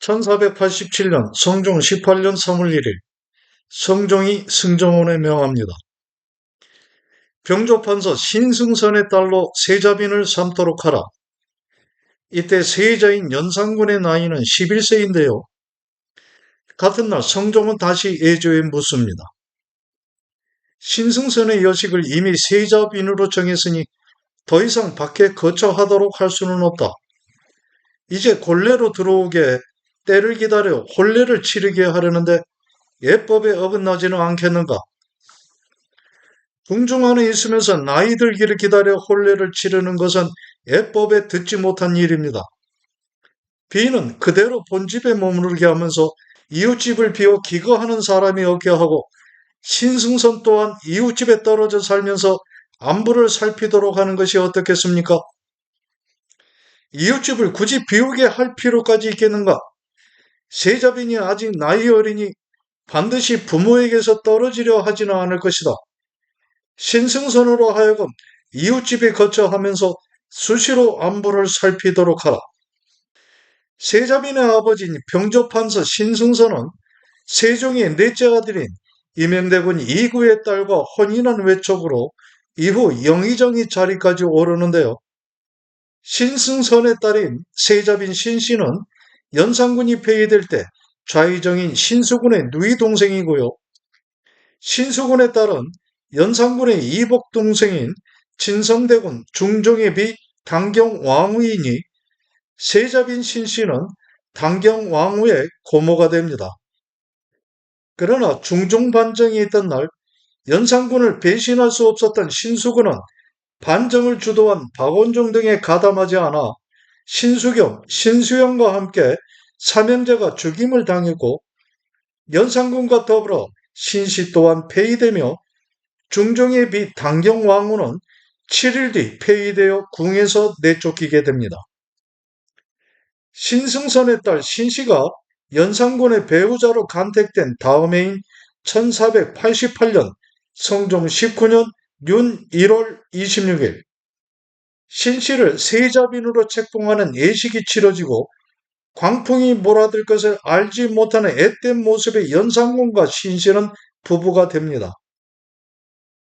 1487년 성종 18년 3월 1일 성종이 승정원에 명합니다. 병조판서 신승선의 딸로 세자빈을 삼도록 하라. 이때 세자인 연산군의 나이는 11세인데요. 같은 날 성종은 다시 예조에 묻습니다. 신승선의 여식을 이미 세자빈으로 정했으니 더 이상 밖에 거처하도록 할 수는 없다. 이제 본래로 들어오게 때를 기다려 혼례를 치르게 하려는데 예법에 어긋나지는 않겠는가? 궁중 안에 있으면서 나이 들기를 기다려 혼례를 치르는 것은 예법에 듣지 못한 일입니다. 비는 그대로 본집에 머무르게 하면서 이웃집을 비워 기거하는 사람이 없게 하고 신승선 또한 이웃집에 떨어져 살면서 안부를 살피도록 하는 것이 어떻겠습니까? 이웃집을 굳이 비우게 할 필요까지 있겠는가? 세자빈이 아직 나이 어리니 반드시 부모에게서 떨어지려 하지는 않을 것이다. 신승선으로 하여금 이웃집에 거처하면서 수시로 안부를 살피도록 하라. 세자빈의 아버지인 병조판서 신승선은 세종의 넷째 아들인 임명대군 이구의 딸과 혼인한 외척으로 이후 영의정이 자리까지 오르는데요. 신승선의 딸인 세자빈 신씨는 연산군이 폐위될 때 좌의정인 신수군의 누이 동생이고요. 신수군의 딸은 연산군의 이복 동생인 진성대군 중종의 비 당경왕후이니 세자빈 신씨는 당경왕후의 고모가 됩니다. 그러나 중종 반정이 있던 날 연산군을 배신할 수 없었던 신수군은 반정을 주도한 박원종 등에 가담하지 않아 신수겸, 신수영과 함께 삼형제가 죽임을 당했고 연산군과 더불어 신씨 또한 폐위되며 중종의 비 당경왕후는 7일 뒤 폐위되어 궁에서 내쫓기게 됩니다. 신승선의 딸 신씨가 연산군의 배우자로 간택된 다음 해인 1488년 성종 19년 윤 1월 26일 신씨를 세자빈으로 책봉하는 예식이 치러지고 광풍이 몰아들 것을 알지 못하는 앳된 모습의 연산군과 신씨는 부부가 됩니다.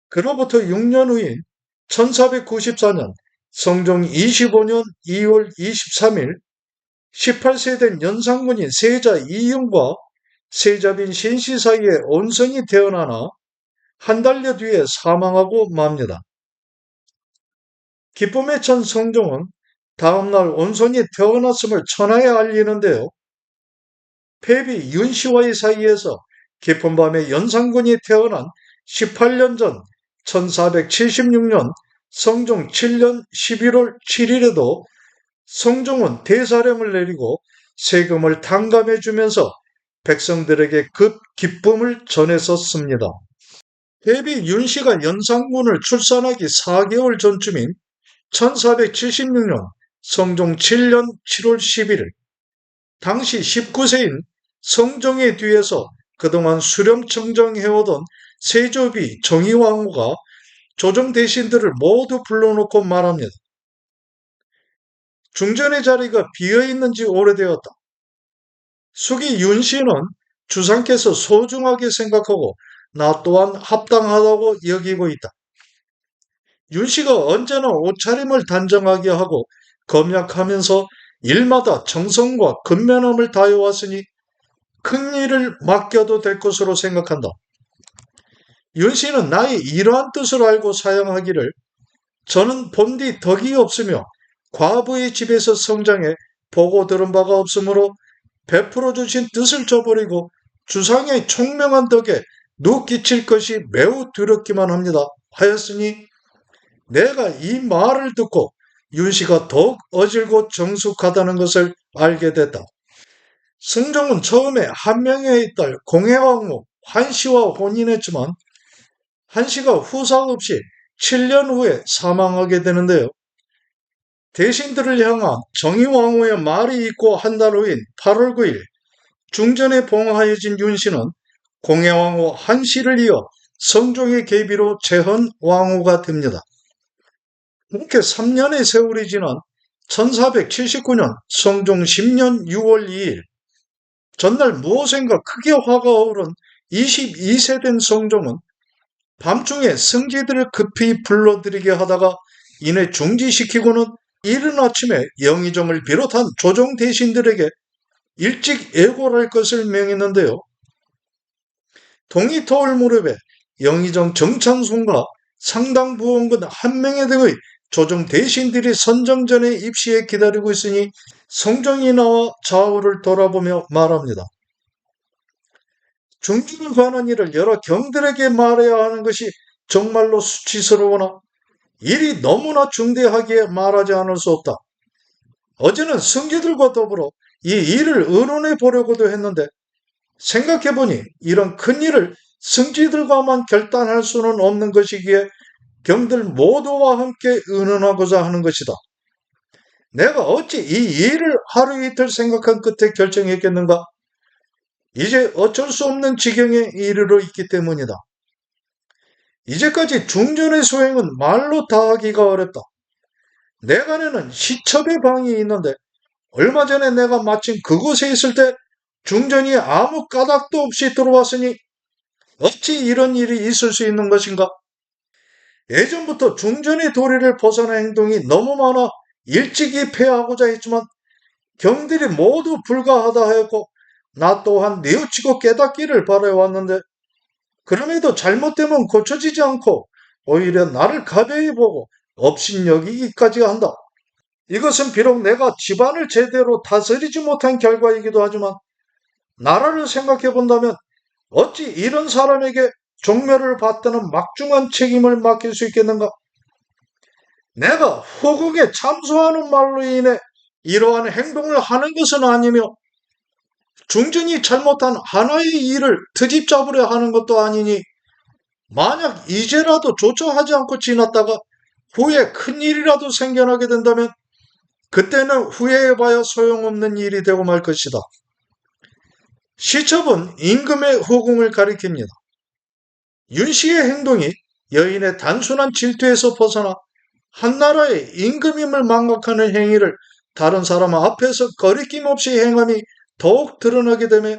그로부터 6년 후인 1494년 성종 25년 2월 23일 18세 된 연산군인 세자 이윤과 세자빈 신씨 사이에 온선이 태어나나 한 달여 뒤에 사망하고 맙니다. 기쁨에 찬 성종은 다음날 온선이 태어났음을 천하에 알리는데요. 폐비 윤씨와의 사이에서 깊은 밤에 연산군이 태어난 18년 전 1476년 성종 7년 11월 7일에도 성종은 대사령을 내리고 세금을 탕감해주면서 백성들에게 급 기쁨을 전했었습니다. 폐비 윤씨가 연산군을 출산하기 4개월 전쯤인 1476년 성종 7년 7월 11일 당시 19세인 성종의 뒤에서 그동안 수렴청정해오던 세조비 정의왕후가 조정 대신들을 모두 불러놓고 말합니다. 중전의 자리가 비어있는지 오래되었다. 숙이 윤씨는 주상께서 소중하게 생각하고 나 또한 합당하다고 여기고 있다. 윤씨가 언제나 옷차림을 단정하게 하고 검약하면서 일마다 정성과 근면함을 다해왔으니 큰 일을 맡겨도 될 것으로 생각한다. 윤씨는 나의 이러한 뜻을 알고 사양하기를 저는 본디 덕이 없으며 과부의 집에서 성장해 보고 들은 바가 없으므로 베풀어 주신 뜻을 저버리고 주상의 총명한 덕에 누 끼칠 것이 매우 두렵기만 합니다. 하였으니 내가 이 말을 듣고 윤씨가 더욱 어질고 정숙하다는 것을 알게 됐다. 성종은 처음에 한명회의 딸 공해왕후 한씨와 혼인했지만 한씨가 후사 없이 7년 후에 사망하게 되는데요. 대신들을 향한 정의왕후의 말이 있고 한 달 후인 8월 9일 중전에 봉하여진 윤씨는 공해왕후 한씨를 이어 성종의 계비로 재헌왕후가 됩니다. 그렇게 3년의 세월이 지난 1479년 성종 10년 6월 2일 전날 무엇인가 크게 화가 오른 22세 된 성종은 밤중에 승지들을 급히 불러들이게 하다가 이내 중지시키고는 이른 아침에 영의정을 비롯한 조정 대신들에게 일찍 애고할 것을 명했는데요. 동이터울 무렵에 영의정 정창손과 상당 부원군 한명회 등의 조정 대신들이 선정전에 입시에 기다리고 있으니 성종이 나와 좌우를 돌아보며 말합니다. 중진에 관한 일을 여러 경들에게 말해야 하는 것이 정말로 수치스러우나 일이 너무나 중대하기에 말하지 않을 수 없다. 어제는 승지들과 더불어 이 일을 의논해 보려고도 했는데 생각해보니 이런 큰 일을 승지들과만 결단할 수는 없는 것이기에 경들 모두와 함께 의논하고자 하는 것이다. 내가 어찌 이 일을 하루 이틀 생각한 끝에 결정했겠는가? 이제 어쩔 수 없는 지경에 이르러 있기 때문이다. 이제까지 중전의 수행은 말로 다 하기가 어렵다. 내간에는 시첩의 방이 있는데 얼마 전에 내가 마침 그곳에 있을 때 중전이 아무 까닭도 없이 들어왔으니 어찌 이런 일이 있을 수 있는 것인가? 예전부터 중전의 도리를 벗어난 행동이 너무 많아 일찍이 폐하고자 했지만 경들이 모두 불가하다 하였고 나 또한 뉘우치고 깨닫기를 바라왔는데 그럼에도 잘못되면 고쳐지지 않고 오히려 나를 가벼이 보고 업신여기기까지 한다. 이것은 비록 내가 집안을 제대로 다스리지 못한 결과이기도 하지만 나라를 생각해 본다면 어찌 이런 사람에게 종묘를 받드는 막중한 책임을 맡길 수 있겠는가? 내가 호국에 참소하는 말로 인해 이러한 행동을 하는 것은 아니며 중전이 잘못한 하나의 일을 트집 잡으려 하는 것도 아니니 만약 이제라도 조처하지 않고 지났다가 후에 큰일이라도 생겨나게 된다면 그때는 후회해봐야 소용없는 일이 되고 말 것이다. 시첩은 임금의 후궁을 가리킵니다. 윤씨의 행동이 여인의 단순한 질투에서 벗어나 한나라의 임금임을 망각하는 행위를 다른 사람 앞에서 거리낌 없이 행함이 더욱 드러나게 되며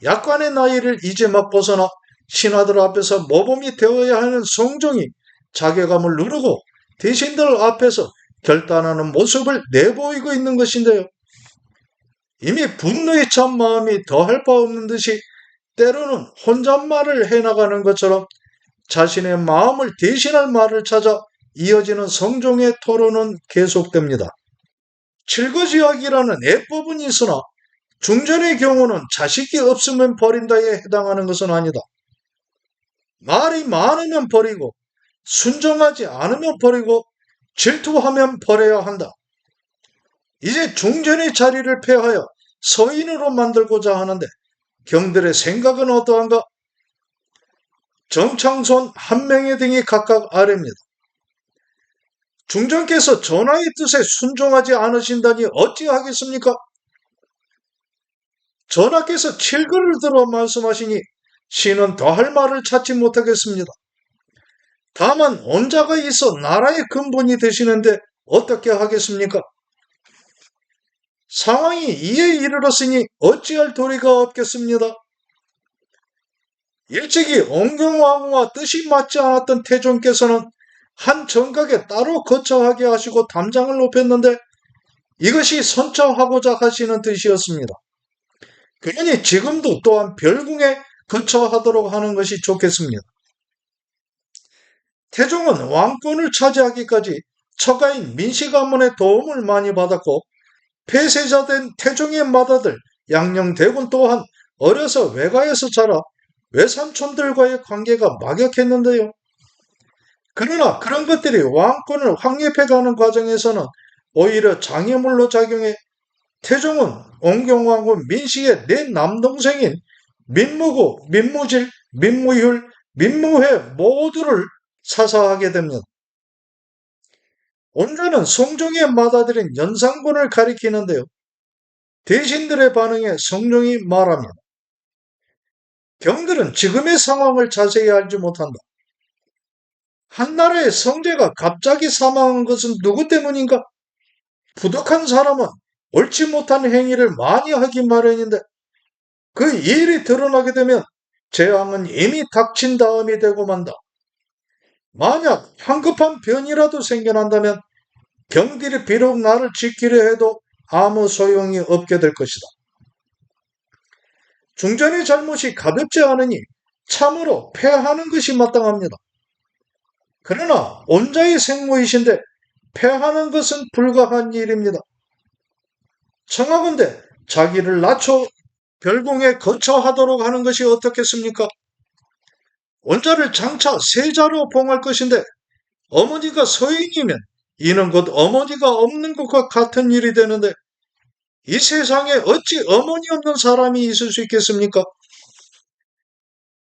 약관의 나이를 이제 막 벗어나 신하들 앞에서 모범이 되어야 하는 성종이 자괴감을 누르고 대신들 앞에서 결단하는 모습을 내보이고 있는 것인데요. 이미 분노에 찬 마음이 더할 바 없는 듯이 때로는 혼잣말을 해나가는 것처럼 자신의 마음을 대신할 말을 찾아 이어지는 성종의 토론은 계속됩니다. 칠거지약이라는 예법은 있으나 중전의 경우는 자식이 없으면 버린다에 해당하는 것은 아니다. 말이 많으면 버리고 순종하지 않으면 버리고 질투하면 버려야 한다. 이제 중전의 자리를 폐하여 서인으로 만들고자 하는데 경들의 생각은 어떠한가? 정창손, 한명회 등이 각각 아래입니다. 중전께서 전하의 뜻에 순종하지 않으신다니 어찌하겠습니까? 전하께서 칠거를 들어 말씀하시니 신은 더할 말을 찾지 못하겠습니다. 다만 온자가 있어 나라의 근본이 되시는데 어떻게 하겠습니까? 상황이 이에 이르렀으니 어찌할 도리가 없겠습니다. 일찍이 옹경왕후와 뜻이 맞지 않았던 태종께서는 한 정각에 따로 거처하게 하시고 담장을 높였는데 이것이 선처하고자 하시는 뜻이었습니다. 그러니 지금도 또한 별궁에 거처하도록 하는 것이 좋겠습니다. 태종은 왕권을 차지하기까지 처가인 민씨 가문의 도움을 많이 받았고 폐세자된 태종의 맏아들 양녕대군 또한 어려서 외가에서 자라 외삼촌들과의 관계가 막역했는데요. 그러나 그런 것들이 왕권을 확립해가는 과정에서는 오히려 장애물로 작용해 태종은 옹경왕후 민씨의 네 남동생인 민무고, 민무질, 민무율, 민무회 모두를 사사하게 됩니다. 온자는 성종의 맏아들인 연산군을 가리키는데요. 대신들의 반응에 성종이 말합니다. 경들은 지금의 상황을 자세히 알지 못한다. 한나라의 성제가 갑자기 사망한 것은 누구 때문인가? 부덕한 사람은 옳지 못한 행위를 많이 하기 마련인데 그 일이 드러나게 되면 재앙은 이미 닥친 다음이 되고 만다. 만약 황급한 변이라도 생겨난다면 경들이 비록 나를 지키려 해도 아무 소용이 없게 될 것이다. 중전의 잘못이 가볍지 않으니 참으로 패하는 것이 마땅합니다. 그러나 온자의 생모이신데 패하는 것은 불가한 일입니다. 청하건대 자기를 낮춰 별궁에 거처하도록 하는 것이 어떻겠습니까? 온자를 장차 세자로 봉할 것인데 어머니가 서인이면 이는 곧 어머니가 없는 것과 같은 일이 되는데 이 세상에 어찌 어머니 없는 사람이 있을 수 있겠습니까?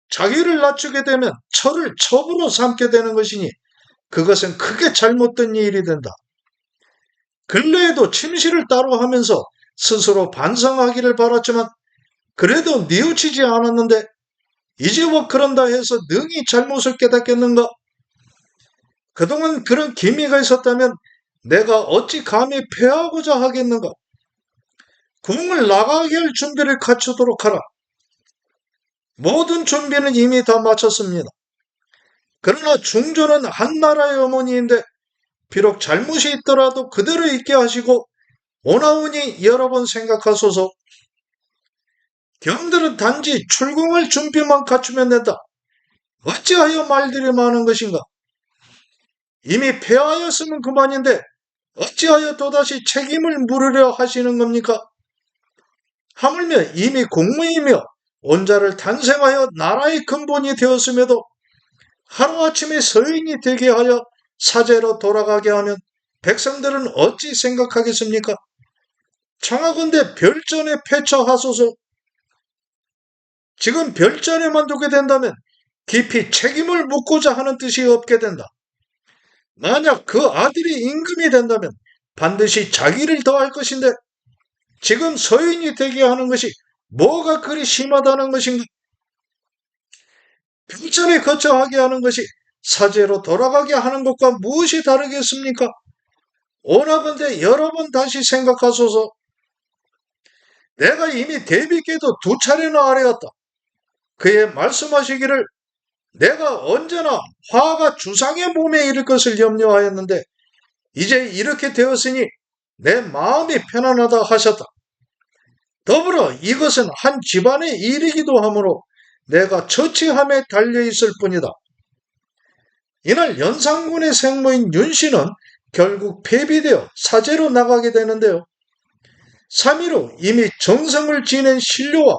자기를 낮추게 되면 철을 첩으로 삼게 되는 것이니 그것은 크게 잘못된 일이 된다. 근래에도 침실을 따로 하면서 스스로 반성하기를 바랐지만 그래도 뉘우치지 않았는데 이제 뭐 그런다 해서 능히 잘못을 깨닫겠는가? 그동안 그런 기미가 있었다면 내가 어찌 감히 패하고자 하겠는가? 궁을 나가게 할 준비를 갖추도록 하라. 모든 준비는 이미 다 마쳤습니다. 그러나 중조는 한 나라의 어머니인데 비록 잘못이 있더라도 그대로 있게 하시고 오나오니 여러 번 생각하소서. 경들은 단지 출궁할 준비만 갖추면 된다. 어찌하여 말들이 많은 것인가? 이미 패하였으면 그만인데 어찌하여 또다시 책임을 물으려 하시는 겁니까? 하물며 이미 공무이며 온자를 탄생하여 나라의 근본이 되었음에도 하루아침에 서인이 되게 하여 사제로 돌아가게 하면 백성들은 어찌 생각하겠습니까? 청하건대 별전에 패처하소서. 지금 별전에만 두게 된다면 깊이 책임을 묻고자 하는 뜻이 없게 된다. 만약 그 아들이 임금이 된다면 반드시 자기를 더할 것인데 지금 서인이 되게 하는 것이 뭐가 그리 심하다는 것인가? 별전에 거처하게 하는 것이 사제로 돌아가게 하는 것과 무엇이 다르겠습니까? 오나건대 여러 번 다시 생각하소서. 내가 이미 대비께도 2차례나 아뢰었다. 그의 말씀하시기를 내가 언제나 화가 주상의 몸에 이를 것을 염려하였는데 이제 이렇게 되었으니 내 마음이 편안하다 하셨다. 더불어 이것은 한 집안의 일이기도 하므로 내가 처치함에 달려있을 뿐이다. 이날 연산군의 생모인 윤씨는 결국 폐비되어 사제로 나가게 되는데요. 3일 후 이미 정성을 지낸 신료와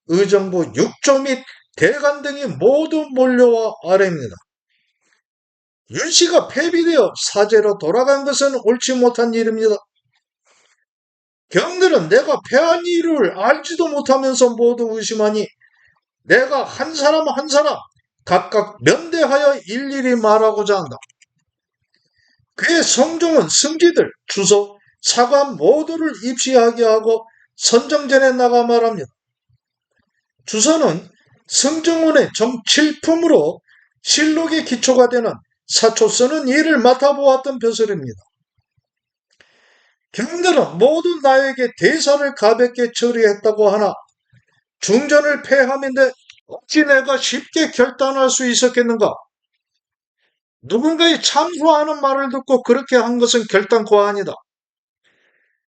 의정부 육조 및 대관 등이 모두 몰려와 아뢰입니다. 윤씨가 폐비되어 사제로 돌아간 것은 옳지 못한 일입니다. 경들은 내가 패한 이유를 알지도 못하면서 모두 의심하니 내가 한 사람 한 사람 각각 면대하여 일일이 말하고자 한다. 그의 성종은 승지들, 주소, 사관 모두를 입시하게 하고 선정전에 나가 말합니다. 주소는 승정원의 정칠품으로 실록의 기초가 되는 사초 쓰는 일을 맡아보았던 벼슬입니다. 경들은 모두 나에게 대사를 가볍게 처리했다고 하나 중전을 패함인데 어찌 내가 쉽게 결단할 수 있었겠는가? 누군가의 참소하는 말을 듣고 그렇게 한 것은 결단코 아니다.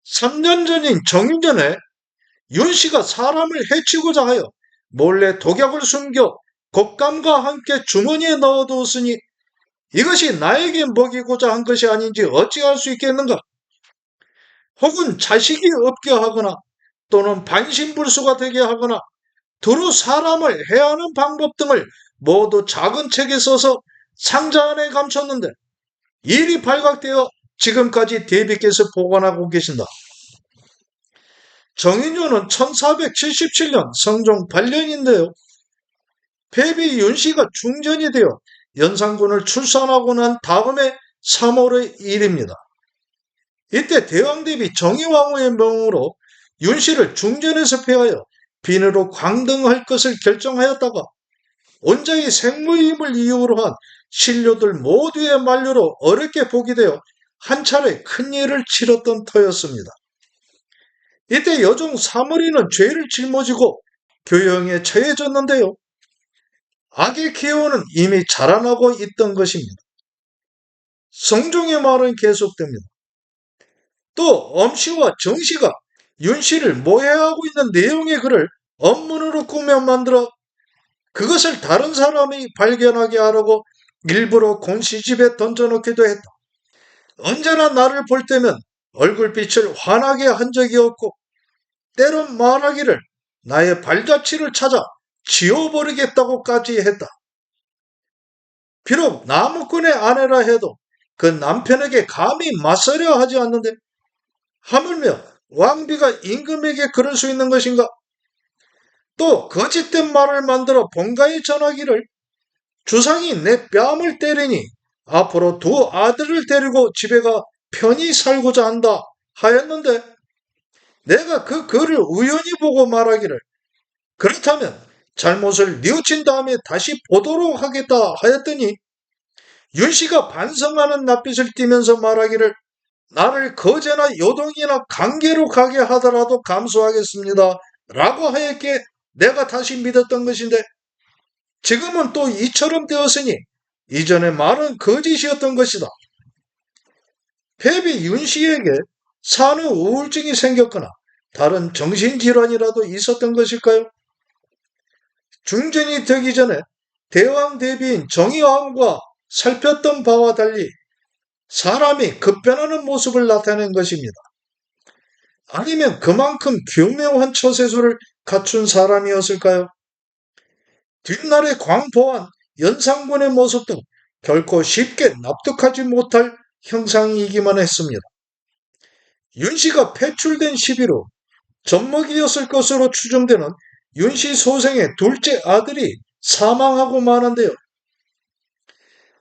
3년 전인 정인전에 윤씨가 사람을 해치고자 하여 몰래 독약을 숨겨 곶감과 함께 주머니에 넣어두었으니 이것이 나에게 먹이고자 한 것이 아닌지 어찌할 수 있겠는가? 혹은 자식이 없게 하거나 또는 반신불수가 되게 하거나 두루 사람을 해하는 방법 등을 모두 작은 책에 써서 상자 안에 감췄는데 일이 발각되어 지금까지 대비께서 보관하고 계신다. 정인효는 1477년 성종 8년인데요. 폐비 윤씨가 중전이 되어 연산군을 출산하고 난 다음에 3월의 일입니다. 이때 대왕대비 정의왕후의 명으로 윤씨를 중전에서 폐하여 비느로 광등할 것을 결정하였다가 온자의 생무임을 이유로 한 신료들 모두의 만류로 어렵게 복위되어 한 차례 큰일을 치렀던 터였습니다. 이때 여종 사머리는 죄를 짊어지고 교형에 처해졌는데요. 아기 키우는 이미 자라나고 있던 것입니다. 성종의 말은 계속됩니다. 또 엄씨와 정씨가 윤씨를 모해하고 있는 내용의 글을 언문으로 꾸며 만들어 그것을 다른 사람이 발견하게 하려고 일부러 곤씨 집에 던져놓기도 했다. 언제나 나를 볼 때면 얼굴빛을 환하게 한 적이 없고 때론 말하기를 나의 발자취를 찾아 지워버리겠다고까지 했다. 비록 나무꾼의 아내라 해도 그 남편에게 감히 맞서려 하지 않는데 하물며 왕비가 임금에게 그럴 수 있는 것인가? 또 거짓된 말을 만들어 본가에 전하기를 주상이 내 뺨을 때리니 앞으로 두 아들을 데리고 집에 가 편히 살고자 한다 하였는데 내가 그 글을 우연히 보고 말하기를 그렇다면 잘못을 뉘우친 다음에 다시 보도록 하겠다 하였더니 윤씨가 반성하는 낯빛을 띠면서 말하기를 나를 거제나 요동이나 강계로 가게 하더라도 감수하겠습니다 라고 하였기에 내가 다시 믿었던 것인데 지금은 또 이처럼 되었으니 이전의 말은 거짓이었던 것이다. 패비 윤씨에게 산후 우울증이 생겼거나 다른 정신질환이라도 있었던 것일까요? 중전이 되기 전에 대왕 대비인 정의왕과 살폈던 바와 달리 사람이 급변하는 모습을 나타낸 것입니다. 아니면 그만큼 교묘한 처세술을 갖춘 사람이었을까요? 뒷날의 광포한 연산군의 모습도 결코 쉽게 납득하지 못할 형상이기만 했습니다. 윤씨가 폐출된 시비로 젖먹이였을 것으로 추정되는 윤씨 소생의 둘째 아들이 사망하고 마는데요.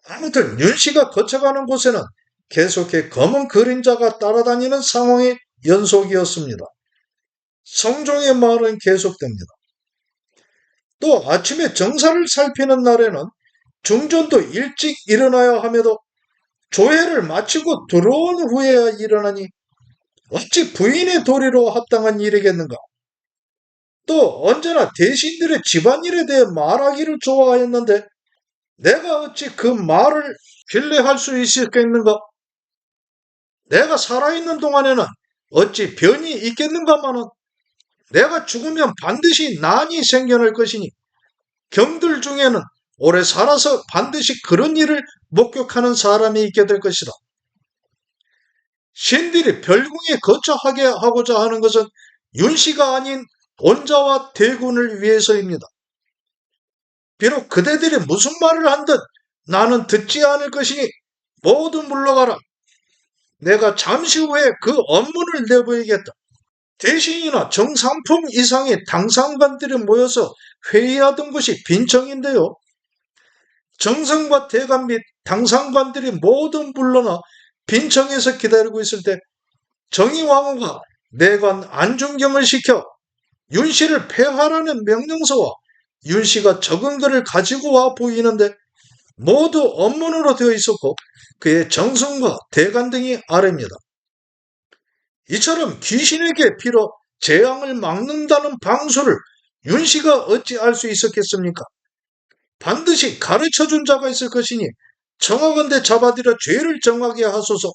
아무튼 윤씨가 거쳐가는 곳에는 계속해 검은 그림자가 따라다니는 상황의 연속이었습니다. 성종의 말은 계속됩니다. 또 아침에 정사를 살피는 날에는 중전도 일찍 일어나야 함에도 조회를 마치고 들어온 후에야 일어나니 어찌 부인의 도리로 합당한 일이겠는가? 또 언제나 대신들의 집안일에 대해 말하기를 좋아했는데 내가 어찌 그 말을 신뢰할 수 있었겠는가? 내가 살아있는 동안에는 어찌 변이 있겠는가마는 내가 죽으면 반드시 난이 생겨날 것이니 경들 중에는 오래 살아서 반드시 그런 일을 목격하는 사람이 있게 될 것이다. 신들이 별궁에 거처하게 하고자 하는 것은 윤씨가 아닌 온자와 대군을 위해서입니다. 비록 그대들이 무슨 말을 한듯 나는 듣지 않을 것이니 모두 물러가라. 내가 잠시 후에 그 업문을 내보이겠다. 대신이나 정상품 이상의 당상관들이 모여서 회의하던 곳이 빈청인데요. 정성과 대감 및 당상관들이 모두 물러나 빈청에서 기다리고 있을 때 정의왕후가 내관 안중경을 시켜 윤씨를 폐하라는 명령서와 윤씨가 적은 글을 가지고 와 보이는데 모두 언문으로 되어 있었고 그의 정성과 대간 등이 아래입니다. 이처럼 귀신에게 빌어 재앙을 막는다는 방수를 윤씨가 어찌 알 수 있었겠습니까? 반드시 가르쳐준 자가 있을 것이니 정하건대 잡아들여 죄를 정하게 하소서.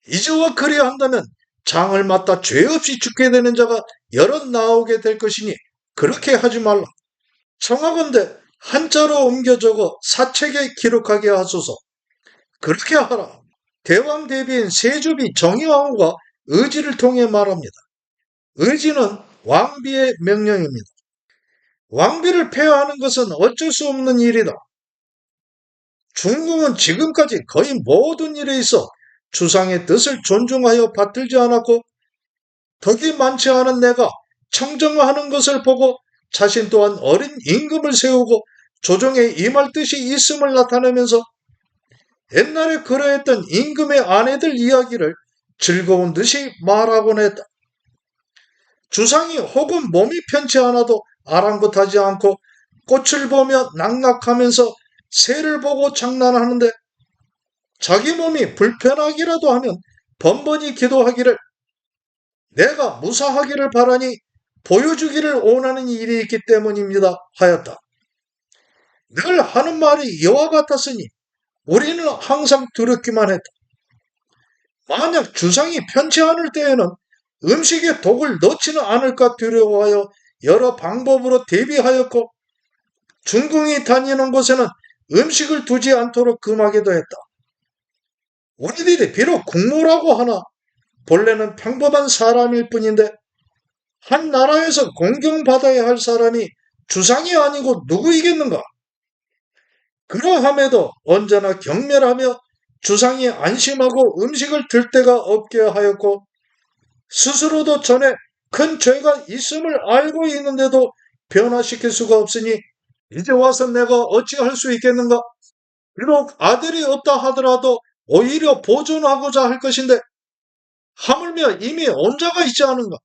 이제와 그리야 한다면 장을 맞다 죄 없이 죽게 되는 자가 여럿 나오게 될 것이니 그렇게 하지 말라. 청하건대 한자로 옮겨 적어 사책에 기록하게 하소서. 그렇게 하라. 대왕 대비인 세조비 정의왕후가 의지를 통해 말합니다. 의지는 왕비의 명령입니다. 왕비를 폐하하는 것은 어쩔 수 없는 일이다. 중궁은 지금까지 거의 모든 일에 있어 주상의 뜻을 존중하여 받들지 않았고 덕이 많지 않은 내가 청정하는 것을 보고 자신 또한 어린 임금을 세우고 조정에 임할 뜻이 있음을 나타내면서 옛날에 그러했던 임금의 아내들 이야기를 즐거운 듯이 말하곤 했다. 주상이 혹은 몸이 편치 않아도 아랑곳하지 않고 꽃을 보며 낙낙하면서 새를 보고 장난하는데 자기 몸이 불편하기라도 하면 번번이 기도하기를 내가 무사하기를 바라니 보여주기를 원하는 일이 있기 때문입니다. 하였다. 늘 하는 말이 이와 같았으니 우리는 항상 들었기만 했다. 만약 주상이 편치 않을 때에는 음식에 독을 넣지는 않을까 두려워하여 여러 방법으로 대비하였고, 중궁이 다니는 곳에는 음식을 두지 않도록 금하기도 했다. 우리들이 비록 국모라고 하나 본래는 평범한 사람일 뿐인데, 한 나라에서 공경받아야 할 사람이 주상이 아니고 누구이겠는가? 그러함에도 언제나 경멸하며 주상이 안심하고 음식을 들 데가 없게 하였고, 스스로도 전에 큰 죄가 있음을 알고 있는데도 변화시킬 수가 없으니 이제 와서 내가 어찌할 수 있겠는가? 비록 아들이 없다 하더라도 오히려 보존하고자 할 것인데 하물며 이미 온자가 있지 않은가?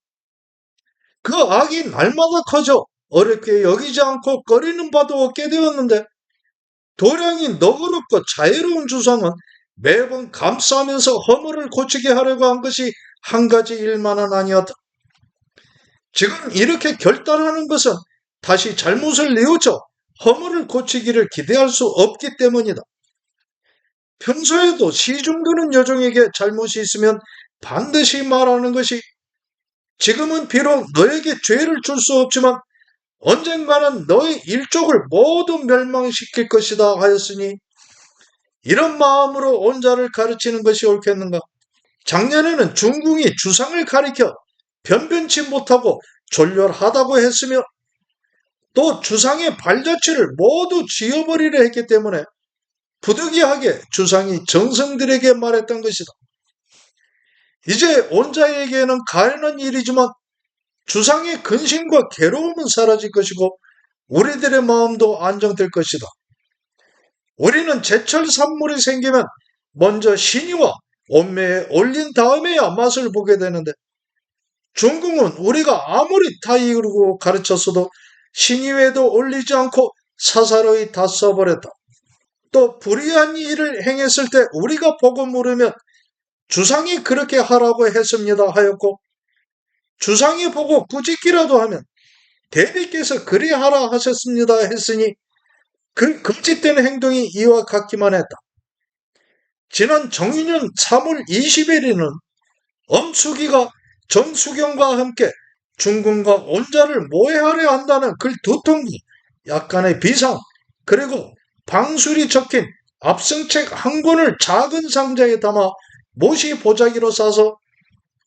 그 악이 날마다 커져 어렵게 여기지 않고 꺼리는 바도 없게 되었는데, 도량이 너그럽고 자유로운 주상은 매번 감싸면서 허물을 고치게 하려고 한 것이 한 가지 일만은 아니었다. 지금 이렇게 결단하는 것은 다시 잘못을 뉘우쳐 허물을 고치기를 기대할 수 없기 때문이다. 평소에도 시중드는 여종에게 잘못이 있으면 반드시 말하는 것이, 지금은 비록 너에게 죄를 줄 수 없지만 언젠가는 너의 일족을 모두 멸망시킬 것이다 하였으니, 이런 마음으로 온자를 가르치는 것이 옳겠는가? 작년에는 중궁이 주상을 가리켜 변변치 못하고 졸렬하다고 했으며, 또 주상의 발자취를 모두 지워버리려 했기 때문에 부득이하게 주상이 정성들에게 말했던 것이다. 이제 온자에게는 가련한 일이지만 주상의 근심과 괴로움은 사라질 것이고 우리들의 마음도 안정될 것이다. 우리는 제철 산물이 생기면 먼저 신이와 온매에 올린 다음에야 맛을 보게 되는데, 중궁은 우리가 아무리 다 이루고 가르쳤어도 신이에도 올리지 않고 사사로이 다 써버렸다. 또 불의한 일을 행했을 때 우리가 보고 물으면 주상이 그렇게 하라고 했습니다 하였고, 주상이 보고 꾸짖기라도 하면 대비께서 그리하라 하셨습니다 했으니 그 금짓된 행동이 이와 같기만 했다. 지난 정유년 3월 20일에는 엄수기가 정수경과 함께 중궁과 온자를 모해하려 한다는 글 2통과 약간의 비상, 그리고 방술이 적힌 압승책 한 권을 작은 상자에 담아 못이 보자기로 싸서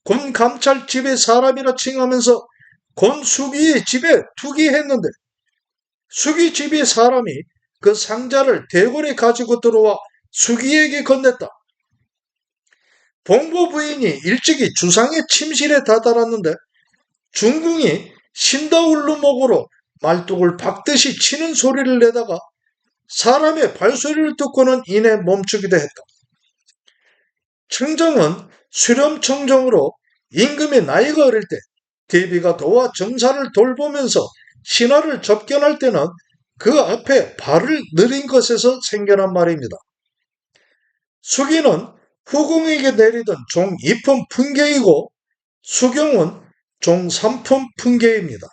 곤 감찰 집의 사람이라 칭하면서 곤 수기의 집에 투기했는데, 수기 집의 사람이 그 상자를 대궐에 가지고 들어와 수기에게 건넸다. 봉보 부인이 일찍이 주상의 침실에 다다랐는데 중궁이 신다울루목으로 말뚝을 박듯이 치는 소리를 내다가 사람의 발소리를 듣고는 이내 멈추기도 했다. 청정은 수렴청정으로 임금의 나이가 어릴 때 대비가 도와 정사를 돌보면서 신하를 접견할 때는 그 앞에 발을 느린 것에서 생겨난 말입니다. 수기는 후궁에게 내리던 종 2품 풍계이고 수경은 종 3품 풍계입니다.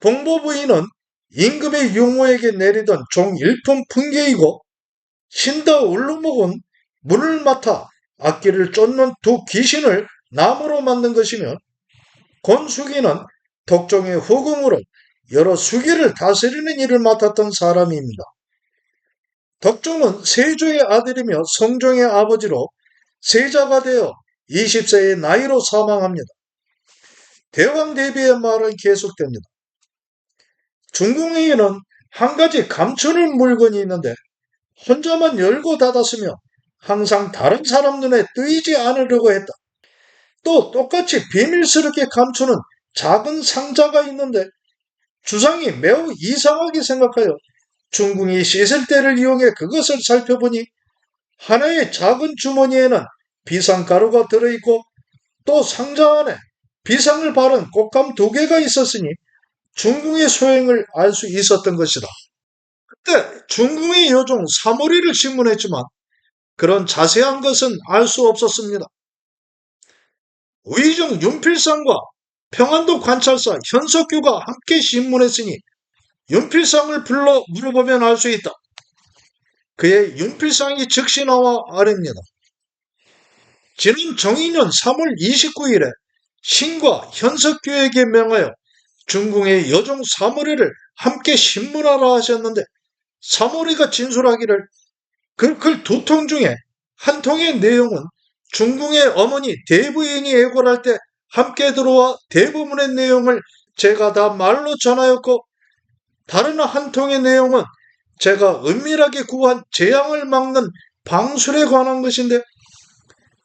봉보부인은 임금의 용호에게 내리던 종 1품 풍계이고, 신다울루목은 물을 맡아 악기를 쫓는 두 귀신을 나무로 만든 것이며, 곤수기는 덕종의 후궁으로 여러 수기를 다스리는 일을 맡았던 사람입니다. 덕종은 세조의 아들이며 성종의 아버지로 세자가 되어 20세의 나이로 사망합니다. 대왕대비의 말은 계속됩니다. 중궁에는 한 가지 감추는 물건이 있는데 혼자만 열고 닫았으며 항상 다른 사람 눈에 뜨이지 않으려고 했다. 또 똑같이 비밀스럽게 감추는 작은 상자가 있는데 주상이 매우 이상하게 생각하여 중궁이 씻을 때를 이용해 그것을 살펴보니 하나의 작은 주머니에는 비상가루가 들어있고 또 상자 안에 비상을 바른 꽃감 2개가 있었으니 중궁의 소행을 알 수 있었던 것이다. 그때 중궁의 여종 사모리를 신문했지만 그런 자세한 것은 알 수 없었습니다. 의정 윤필상과 평안도 관찰사 현석규가 함께 신문했으니 윤필상을 불러 물어보면 알 수 있다. 그의 윤필상이 즉시 나와 아뢰입니다. 지난 정인년 3월 29일에 신과 현석규에게 명하여 중궁의 여종 사모리를 함께 신문하라 하셨는데 사모리가 진술하기를 그 글 2통 중에 한 통의 내용은 중궁의 어머니 대부인이 애걸할 때 함께 들어와 대부분의 내용을 제가 다 말로 전하였고 다른 한 통의 내용은 제가 은밀하게 구한 재앙을 막는 방술에 관한 것인데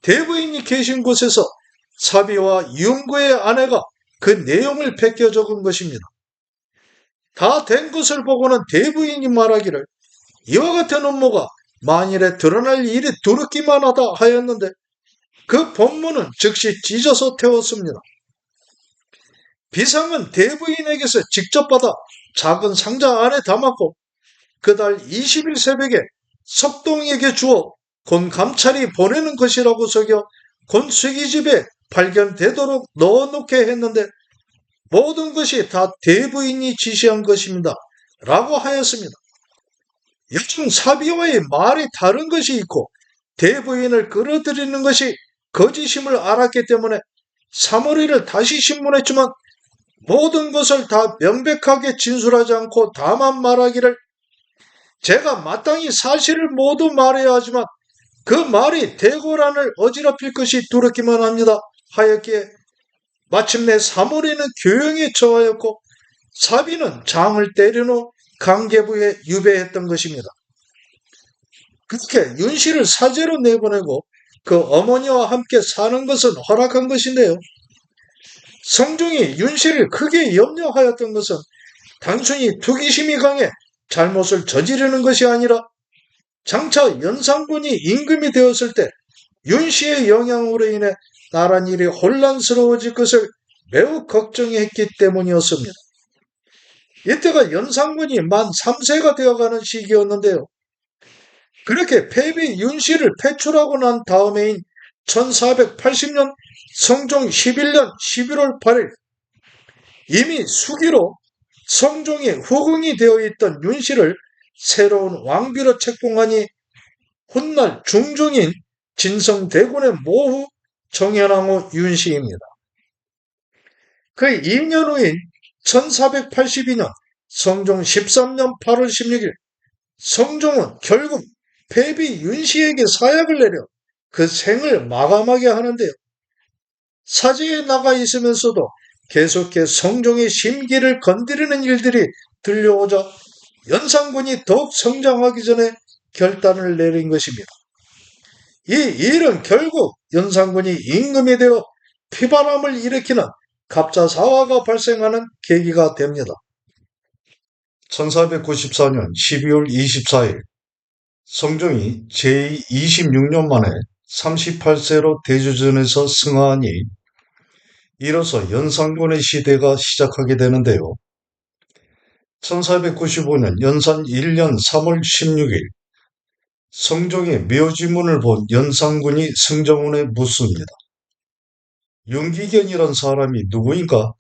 대부인이 계신 곳에서 사비와 윤구의 아내가 그 내용을 베껴 적은 것입니다. 다 된 것을 보고는 대부인이 말하기를 이와 같은 음모가 만일에 드러날 일이 두렵기만 하다 하였는데 그 본문은 즉시 찢어서 태웠습니다. 비상은 대부인에게서 직접 받아 작은 상자 안에 담았고 그달 20일 새벽에 석동에게 주어 곤 감찰이 보내는 것이라고 속여 곤 수기집에 발견되도록 넣어놓게 했는데 모든 것이 다 대부인이 지시한 것입니다. 라고 하였습니다. 여중 사비와의 말이 다른 것이 있고 대부인을 끌어들이는 것이 거짓임을 알았기 때문에 사모리를 다시 신문했지만 모든 것을 다 명백하게 진술하지 않고 다만 말하기를 제가 마땅히 사실을 모두 말해야 하지만 그 말이 대궐안을 어지럽힐 것이 두렵기만 합니다 하였기에 마침내 사모리는 교형에 처하였고 사비는 장을 때려놓은 강계부에 유배했던 것입니다. 그렇게 윤씨를 사제로 내보내고 그 어머니와 함께 사는 것은 허락한 것인데요. 성종이 윤씨를 크게 염려하였던 것은 단순히 투기심이 강해 잘못을 저지르는 것이 아니라 장차 연산군이 임금이 되었을 때 윤씨의 영향으로 인해 나라일이 혼란스러워질 것을 매우 걱정했기 때문이었습니다. 이때가 연산군이 만 3세가 되어가는 시기였는데요. 그렇게 패비 윤씨를 패출하고 난 다음해인 1480년 성종 11년 11월 8일 이미 수기로 성종의 후궁이 되어 있던 윤씨를 새로운 왕비로 책봉하니 훗날 중종인 진성대군의 모후 정현왕후 윤씨입니다. 그 2년 후인 1482년 성종 13년 8월 16일 성종은 결국 패비 윤씨에게 사약을 내려 그 생을 마감하게 하는데요. 사제에 나가 있으면서도 계속해 성종의 심기를 건드리는 일들이 들려오자 연산군이 더욱 성장하기 전에 결단을 내린 것입니다. 이 일은 결국 연산군이 임금이 되어 피바람을 일으키는 갑자사화가 발생하는 계기가 됩니다. 1494년 12월 24일 성종이 제26년 만에 38세로 대주전에서 승하하니 이로써 연산군의 시대가 시작하게 되는데요. 1495년 연산 1년 3월 16일 성종의 묘지문을 본 연산군이 승정원에 묻습니다. 윤기견이란 사람이 누구인가?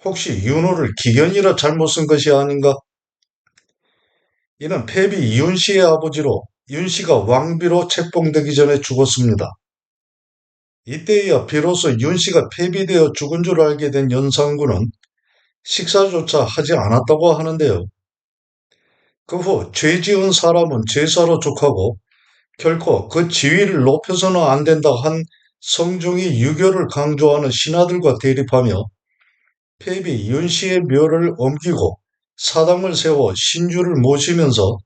혹시 윤호를 기견이라 잘못 쓴 것이 아닌가? 이는 패비 윤씨의 아버지로 윤씨가 왕비로 책봉되기 전에 죽었습니다. 이때야 비로소 윤씨가 패비되어 죽은 줄 알게 된 연산군은 식사조차 하지 않았다고 하는데요. 그 후 죄 지은 사람은 제사로 족하고 결코 그 지위를 높여서는 안 된다 한 성종이 유교를 강조하는 신하들과 대립하며 패비 윤씨의 묘를 옮기고 사당을 세워 신주를 모시면서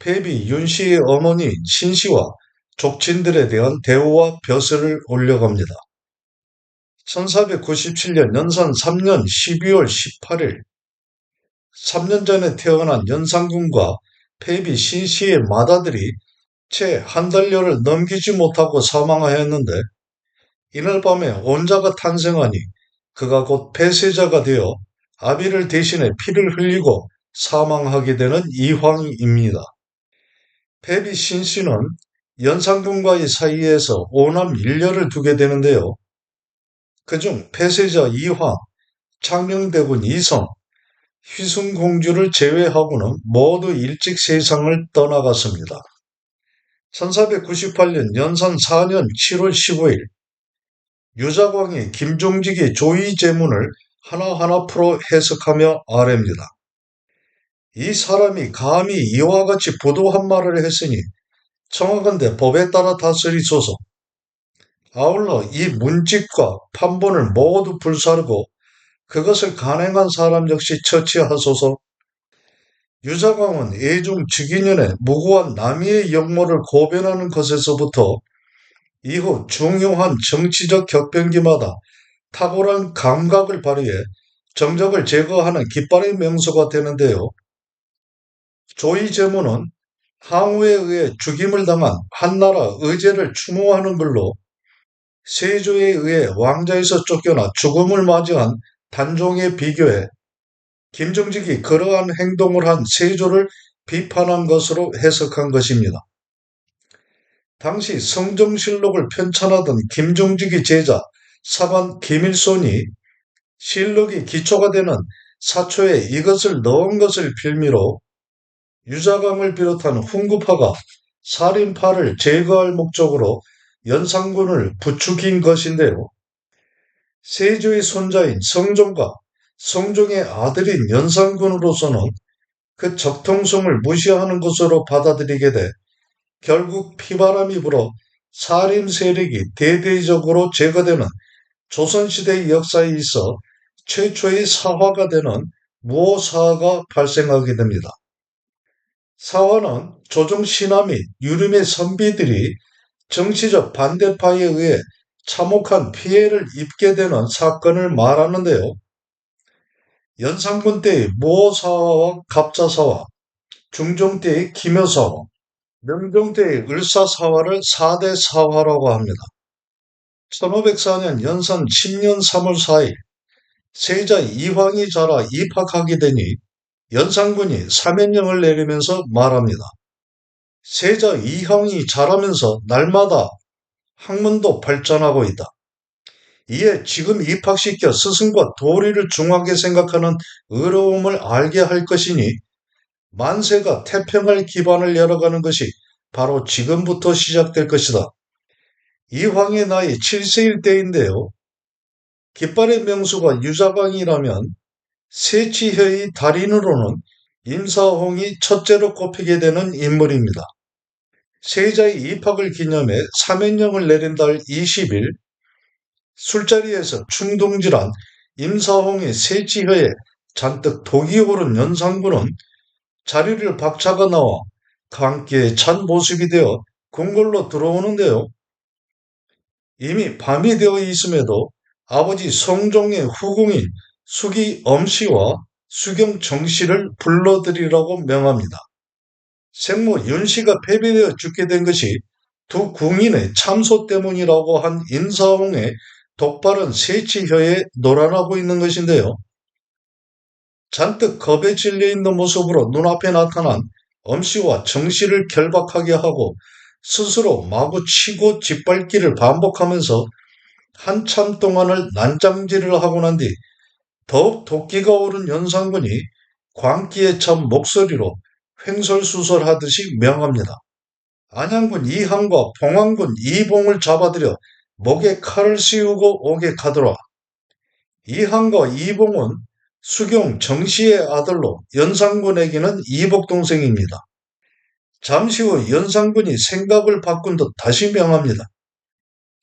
패비 윤씨의 어머니 신씨와 족친들에 대한 대우와 벼슬을 올려갑니다. 1497년 연산 3년 12월 18일 3년 전에 태어난 연산군과 패비 신씨의 맏아들이 채 한 달여를 넘기지 못하고 사망하였는데 이날 밤에 온자가 탄생하니 그가 곧 폐세자가 되어 아비를 대신해 피를 흘리고 사망하게 되는 이황입니다. 패비 신씨는 연산군과의 사이에서 오남 일녀를 두게 되는데요. 그중 폐세자 이황, 창녕대군 이성, 휘순공주를 제외하고는 모두 일찍 세상을 떠나갔습니다. 1498년 연산 4년 7월 15일 유자광이 김종직의 조의제문을 하나하나 풀어 해석하며 아뢰입니다. 이 사람이 감히 이와 같이 부도한 말을 했으니 청하건대 법에 따라 다스리소서. 아울러 이 문직과 판본을 모두 불사르고 그것을 간행한 사람 역시 처치하소서. 유자광은 애중 즉위년에 무고한 남이의 역모를 고변하는 것에서부터 이후 중요한 정치적 격변기마다 탁월한 감각을 발휘해 정적을 제거하는 깃발의 명소가 되는데요. 조의제문은 항우에 의해 죽임을 당한 한나라 의제를 추모하는 글로 세조에 의해 왕자에서 쫓겨나 죽음을 맞이한 단종에 비교해 김정직이 그러한 행동을 한 세조를 비판한 것으로 해석한 것입니다. 당시 성정실록을 편찬하던 김종직의 제자 사관 김일손이 실록이 기초가 되는 사초에 이것을 넣은 것을 빌미로 유자광을 비롯한 훈구파가 살인파를 제거할 목적으로 연산군을 부추긴 것인데요. 세조의 손자인 성종과 성종의 아들인 연산군으로서는 그 적통성을 무시하는 것으로 받아들이게 돼 결국 피바람이 불어 살인 세력이 대대적으로 제거되는 조선시대의 역사에 있어 최초의 사화가 되는 무오사화가 발생하게 됩니다. 사화는 조정 신하 및 유림의 선비들이 정치적 반대파에 의해 참혹한 피해를 입게 되는 사건을 말하는데요. 연산군 때의 무오사화와 갑자사화, 중종 때의 기묘사화, 명종 때의 을사사화를 4대 사화라고 합니다. 1504년 연산 10년 3월 4일 세자 이황이 자라 입학하게 되니 연산군이 사면령을 내리면서 말합니다. 세자 이황이 자라면서 날마다 학문도 발전하고 있다. 이에 지금 입학시켜 스승과 도리를 중하게 생각하는 의로움을 알게 할 것이니 만세가 태평할 기반을 열어가는 것이 바로 지금부터 시작될 것이다. 이황의 나이 7세일 때인데요. 깃발의 명수가 유자광이라면 세치혀의 달인으로는 임사홍이 첫째로 꼽히게 되는 인물입니다. 세자의 입학을 기념해 사면령을 내린 달 20일 술자리에서 충동질한 임사홍의 세치혀에 잔뜩 독이 오른 연산군은 자리를 박차가 나와 광기에 찬 모습이 되어 궁궐로 들어오는데요. 이미 밤이 되어 있음에도 아버지 성종의 후궁인 수기 엄씨와 수경 정씨를 불러들이라고 명합니다. 생모 윤씨가 패배되어 죽게 된 것이 두 궁인의 참소 때문이라고 한 임사홍의 독발은 세치혀에 놀아나고 있는 것인데요. 잔뜩 겁에 질려 있는 모습으로 눈앞에 나타난 엄씨와 정씨를 결박하게 하고 스스로 마구 치고 짓밟기를 반복하면서 한참 동안을 난장질을 하고 난 뒤 더욱 도끼가 오른 연산군이 광기에 찬 목소리로 횡설수설하듯이 명합니다. 안양군 이항과 봉황군 이봉을 잡아들여 목에 칼을 씌우고 오게 가더라. 이항과 이봉은 수경 정씨의 아들로 연산군에게는 이복 동생입니다. 잠시 후 연산군이 생각을 바꾼 듯 다시 명합니다.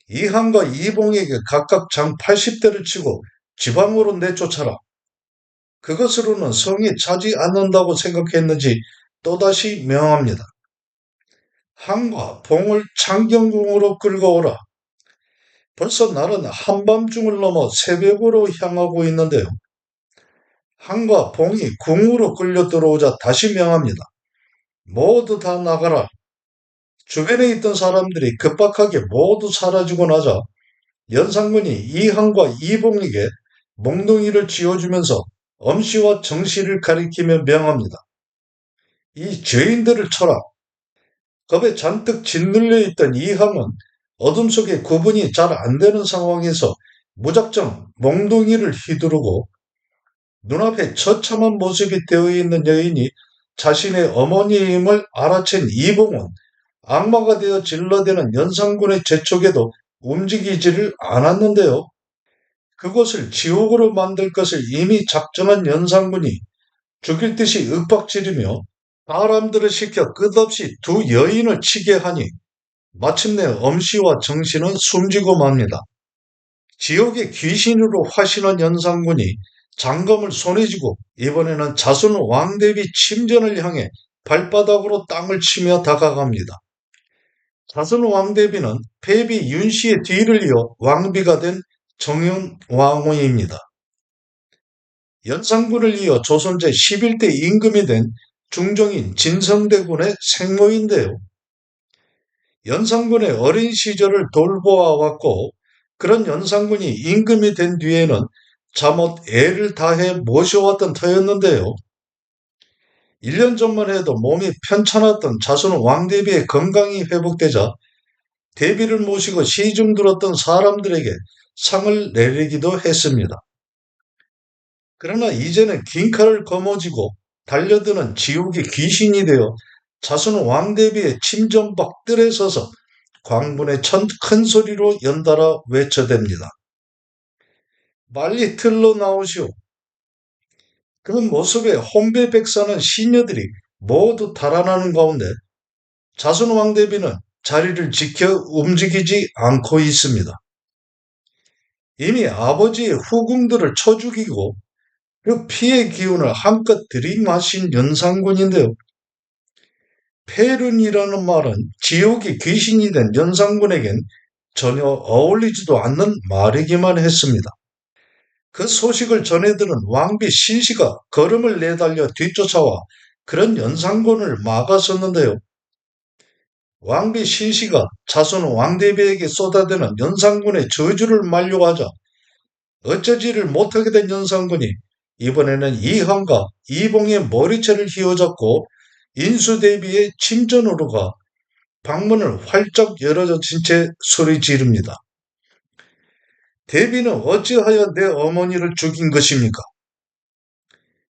이항과 이봉에게 각각 장 80대를 치고 지방으로 내쫓아라. 그것으로는 성이 차지 않는다고 생각했는지 또다시 명합니다. 항과 봉을 창경궁으로 끌고 오라. 벌써 날은 한밤중을 넘어 새벽으로 향하고 있는데요. 항과 봉이 궁으로 끌려 들어오자 다시 명합니다. 모두 다 나가라. 주변에 있던 사람들이 급박하게 모두 사라지고 나자 연산군이 이항과 이봉에게 몽둥이를 쥐어주면서 엄씨와 정씨를 가리키며 명합니다. 이 죄인들을 쳐라. 겁에 잔뜩 짓눌려 있던 이항은 어둠 속에 구분이 잘 안되는 상황에서 무작정 몽둥이를 휘두르고 눈앞에 처참한 모습이 되어 있는 여인이 자신의 어머니임을 알아챈 이봉은 악마가 되어 질러대는 연산군의 재촉에도 움직이지를 않았는데요. 그곳을 지옥으로 만들 것을 이미 작정한 연산군이 죽일 듯이 윽박지르며 사람들을 시켜 끝없이 두 여인을 치게 하니 마침내 엄씨와 정씨는 숨지고 맙니다. 지옥의 귀신으로 화신한 연산군이 장검을 손에 쥐고 이번에는 자손 왕대비 침전을 향해 발바닥으로 땅을 치며 다가갑니다. 자손 왕대비는 패비 윤씨의 뒤를 이어 왕비가 된 정윤 왕후입니다. 연산군을 이어 조선 제11대 임금이 된 중종인 진성대군의 생모인데요. 연산군의 어린 시절을 돌보아왔고 그런 연산군이 임금이 된 뒤에는 잠옷 애를 다해 모셔왔던 터였는데요. 1년 전만 해도 몸이 편찮았던 자손 왕대비의 건강이 회복되자 대비를 모시고 시중 들었던 사람들에게 상을 내리기도 했습니다. 그러나 이제는 긴 칼을 거머쥐고 달려드는 지옥의 귀신이 되어 자손 왕대비의 침전박 뜰에 서서 광분의 큰 소리로 연달아 외쳐댑니다. 빨리 틀로 나오시오. 그 모습에 혼배백사는 시녀들이 모두 달아나는 가운데 자손 왕대비는 자리를 지켜 움직이지 않고 있습니다. 이미 아버지의 후궁들을 쳐 죽이고 그 피의 기운을 한껏 들이마신 연산군인데요. 폐륜이라는 말은 지옥의 귀신이 된 연산군에겐 전혀 어울리지도 않는 말이기만 했습니다. 그 소식을 전해들은 왕비 신씨가 걸음을 내달려 뒤쫓아와 그런 연산군을 막아섰는데요. 왕비 신씨가 자손 왕대비에게 쏟아대는 연산군의 저주를 만류하자 어쩌지를 못하게 된 연산군이 이번에는 이항과 이봉의 머리채를 휘어잡고 인수대비의 침전으로 가 방문을 활짝 열어젖힌 채 소리 지릅니다. 대비는 어찌하여 내 어머니를 죽인 것입니까?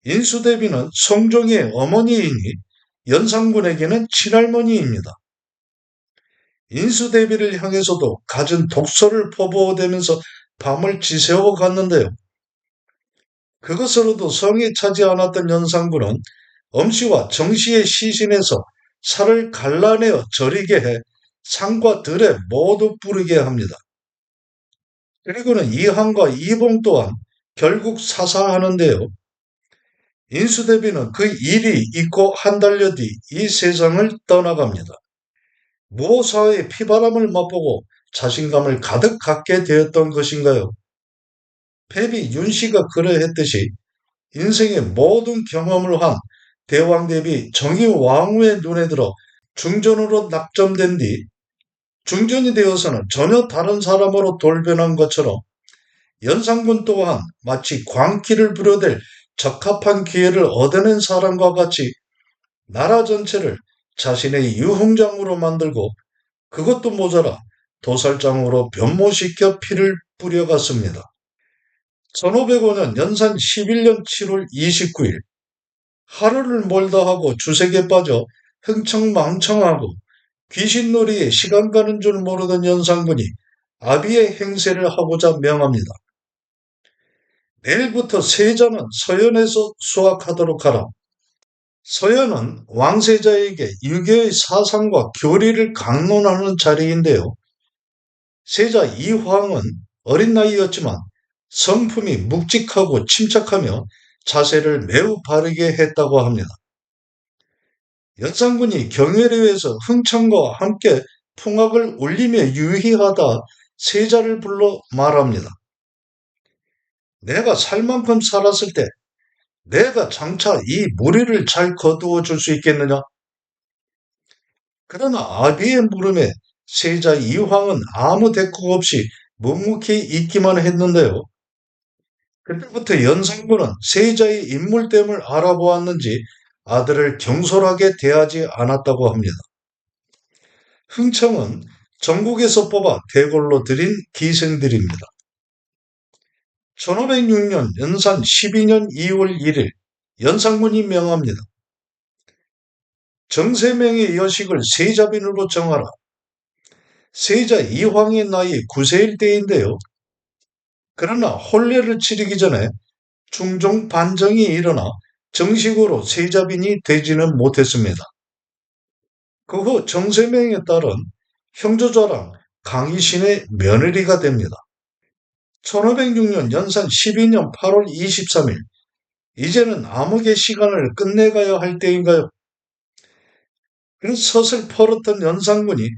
인수대비는 성종의 어머니이니 연산군에게는 친할머니입니다. 인수대비를 향해서도 갖은 독서를 퍼부어대면서 밤을 지새워 갔는데요. 그것으로도 성에 차지 않았던 연산군은 엄씨와 정씨의 시신에서 살을 갈라내어 절이게 해 상과 들에 모두 뿌리게 합니다. 그리고는 이항과 이봉 또한 결국 사살하는데요. 인수대비는 그 일이 있고 한 달여 뒤 이 세상을 떠나갑니다. 무오사의 피바람을 맛보고 자신감을 가득 갖게 되었던 것인가요? 패비 윤씨가 그러했듯이 인생의 모든 경험을 한 대왕 대비 정의왕후의 눈에 들어 중전으로 낙점된 뒤 중전이 되어서는 전혀 다른 사람으로 돌변한 것처럼 연산군 또한 마치 광기를 부려댈 적합한 기회를 얻어낸 사람과 같이 나라 전체를 자신의 유흥장으로 만들고 그것도 모자라 도살장으로 변모시켜 피를 뿌려갔습니다. 1505년 연산 11년 7월 29일 하루를 몰다 하고 주색에 빠져 흥청망청하고 귀신놀이에 시간 가는 줄 모르던 연산군이 아비의 행세를 하고자 명합니다. 내일부터 세자는 서연에서 수학하도록 하라. 서연은 왕세자에게 유교의 사상과 교리를 강론하는 자리인데요. 세자 이황은 어린 나이였지만 성품이 묵직하고 침착하며 자세를 매우 바르게 했다고 합니다. 연산군이 경회례에서 흥청과 함께 풍악을 울리며 유희하다 세자를 불러 말합니다. 내가 살 만큼 살았을 때 내가 장차 이 무리를 잘 거두어 줄 수 있겠느냐? 그러나 아비의 물음에 세자 이황은 아무 대꾸가 없이 묵묵히 있기만 했는데요. 그때부터 연산군은 세자의 인물됨을 알아보았는지 아들을 경솔하게 대하지 않았다고 합니다. 흥청은 전국에서 뽑아 대궐로 들인 기생들입니다. 1506년 연산 12년 2월 1일 연산군이 명합니다. 정세명의 여식을 세자빈으로 정하라. 세자 이황의 나이 9세일 때인데요. 그러나 혼례를 치르기 전에 중종 반정이 일어나 정식으로 세자빈이 되지는 못했습니다. 그 후 정세명의 딸은 형조자랑 강희신의 며느리가 됩니다. 1506년 연산 12년 8월 23일 이제는 암흑의 시간을 끝내가야 할 때인가요? 그래서 서슬 퍼렇던 연산군이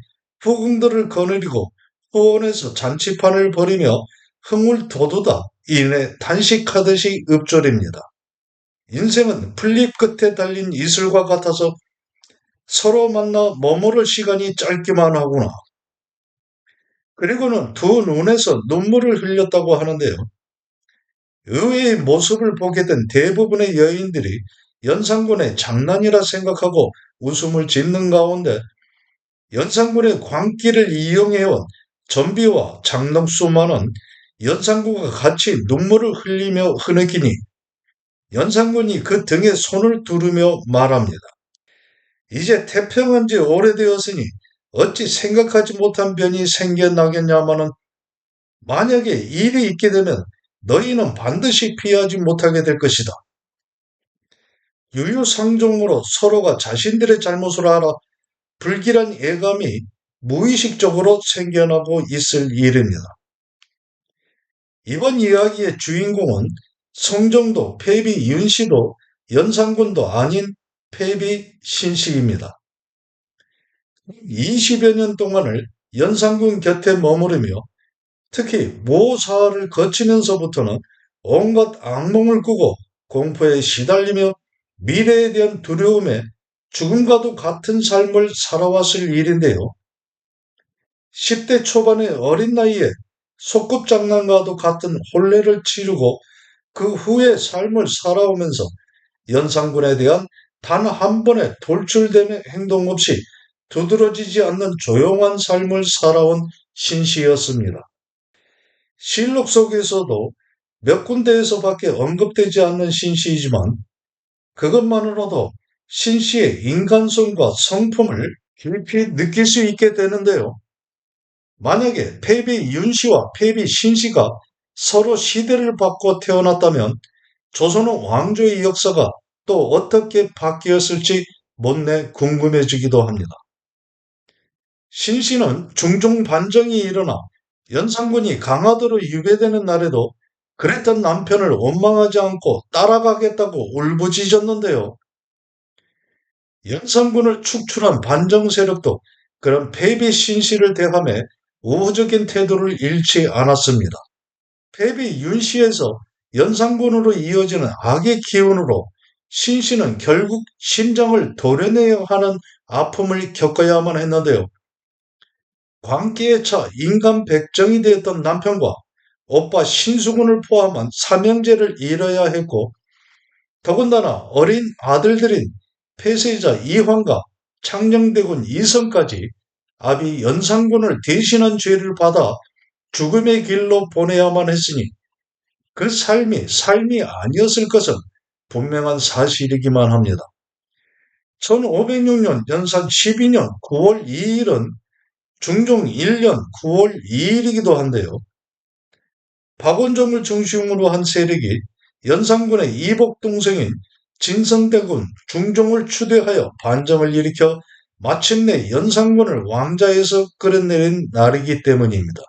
후궁들을 거느리고 후원에서 잔치판을 벌이며 흥을 돋우다 이내 단식하듯이 읊조립니다. 인생은 풀잎 끝에 달린 이슬과 같아서 서로 만나 머무를 시간이 짧기만 하구나. 그리고는 두 눈에서 눈물을 흘렸다고 하는데요. 의외의 모습을 보게 된 대부분의 여인들이 연산군의 장난이라 생각하고 웃음을 짓는 가운데 연산군의 광기를 이용해온 전비와 장덕수만은 연산군과 같이 눈물을 흘리며 흐느끼니 연산군이 그 등에 손을 두르며 말합니다. 이제 태평한 지 오래되었으니 어찌 생각하지 못한 변이 생겨나겠냐마는 만약에 일이 있게 되면 너희는 반드시 피하지 못하게 될 것이다. 유유상종으로 서로가 자신들의 잘못을 알아 불길한 예감이 무의식적으로 생겨나고 있을 일입니다. 이번 이야기의 주인공은 성종도 패비 윤씨도 연산군도 아닌 패비 신씨입니다. 20여 년 동안을 연산군 곁에 머무르며 특히 모사를 거치면서부터는 온갖 악몽을 꾸고 공포에 시달리며 미래에 대한 두려움에 죽음과도 같은 삶을 살아왔을 일인데요. 10대 초반의 어린 나이에 소꿉장난과도 같은 혼례를 치르고 그 후의 삶을 살아오면서 연산군에 대한 단 한 번의 돌출되는 행동 없이 두드러지지 않는 조용한 삶을 살아온 신씨였습니다. 실록 속에서도 몇 군데에서밖에 언급되지 않는 신씨이지만 그것만으로도 신씨의 인간성과 성품을 깊이 느낄 수 있게 되는데요. 만약에 패비 윤씨와 패비 신씨가 서로 시대를 바꿔 태어났다면 조선의 왕조의 역사가 또 어떻게 바뀌었을지 못내 궁금해지기도 합니다. 신씨는 중종 반정이 일어나 연산군이 강화도로 유배되는 날에도 그랬던 남편을 원망하지 않고 따라가겠다고 울부짖었는데요. 연산군을 축출한 반정 세력도 그런 패비 신씨를 대함에 우호적인 태도를 잃지 않았습니다. 패비 윤씨에서 연산군으로 이어지는 악의 기운으로 신씨는 결국 심장을 도려내야 하는 아픔을 겪어야만 했는데요. 광기에 차 인간 백정이 되었던 남편과 오빠 신수군을 포함한 삼형제를 잃어야 했고 더군다나 어린 아들들인 폐세자 이황과 창녕대군 이성까지 아비 연산군을 대신한 죄를 받아 죽음의 길로 보내야만 했으니 그 삶이 아니었을 것은 분명한 사실이기만 합니다. 1506년 연산 12년 9월 2일은 중종 1년 9월 2일이기도 한데요. 박원종을 중심으로 한 세력이 연산군의 이복 동생인 진성대군 중종을 추대하여 반정을 일으켜 마침내 연산군을 왕자에서 끌어내린 날이기 때문입니다.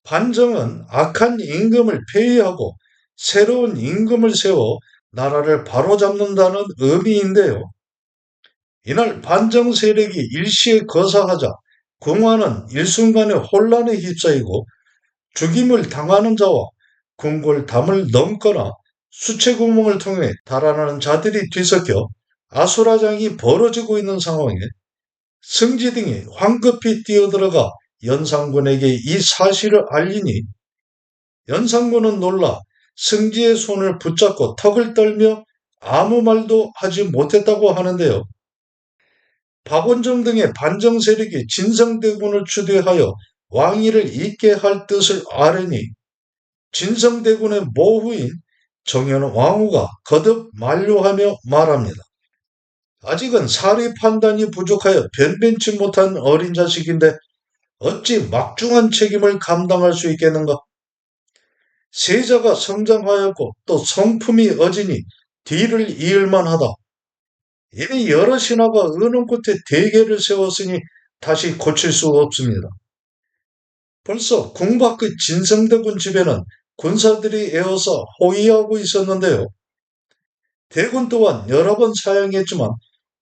반정은 악한 임금을 폐위하고 새로운 임금을 세워 나라를 바로잡는다는 의미인데요. 이날 반정 세력이 일시에 거사하자 궁화는 일순간의 혼란에 휩싸이고 죽임을 당하는 자와 궁궐담을 넘거나 수채구멍을 통해 달아나는 자들이 뒤섞여 아수라장이 벌어지고 있는 상황에 승지 등이 황급히 뛰어들어가 연산군에게 이 사실을 알리니 연산군은 놀라 승지의 손을 붙잡고 턱을 떨며 아무 말도 하지 못했다고 하는데요. 박원종 등의 반정 세력이 진성대군을 추대하여 왕위를 잇게 할 뜻을 아뢰니 진성대군의 모후인 정현왕후가 거듭 만류하며 말합니다. 아직은 사리 판단이 부족하여 변변치 못한 어린 자식인데 어찌 막중한 책임을 감당할 수 있겠는가? 세자가 성장하였고 또 성품이 어지니 뒤를 이을만 하다. 이미 여러 신하가 의논 끝에 대계를 세웠으니 다시 고칠 수 없습니다. 벌써 궁 밖의 진성대군 집에는 군사들이 에워서 호위하고 있었는데요. 대군 또한 여러 번 사용했지만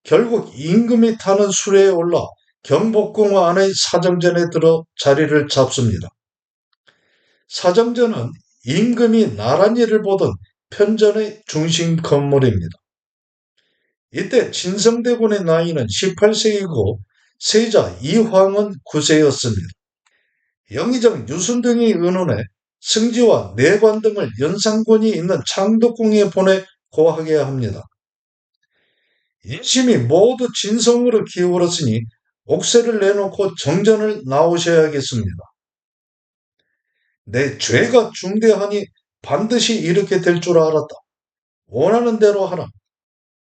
결국 임금이 타는 수레에 올라 경복궁 안의 사정전에 들어 자리를 잡습니다. 사정전은 임금이 나란히를 보던 편전의 중심 건물입니다. 이때 진성대군의 나이는 18세이고 세자 이황은 9세였습니다. 영의정 유순 등이 의논해 승지와 내관 등을 연산군이 있는 창덕궁에 보내 고하게 합니다. 인심이 모두 진성으로 기울었으니 옥새를 내놓고 정전을 나오셔야겠습니다. 내 죄가 중대하니 반드시 이렇게 될 줄 알았다. 원하는 대로 하라.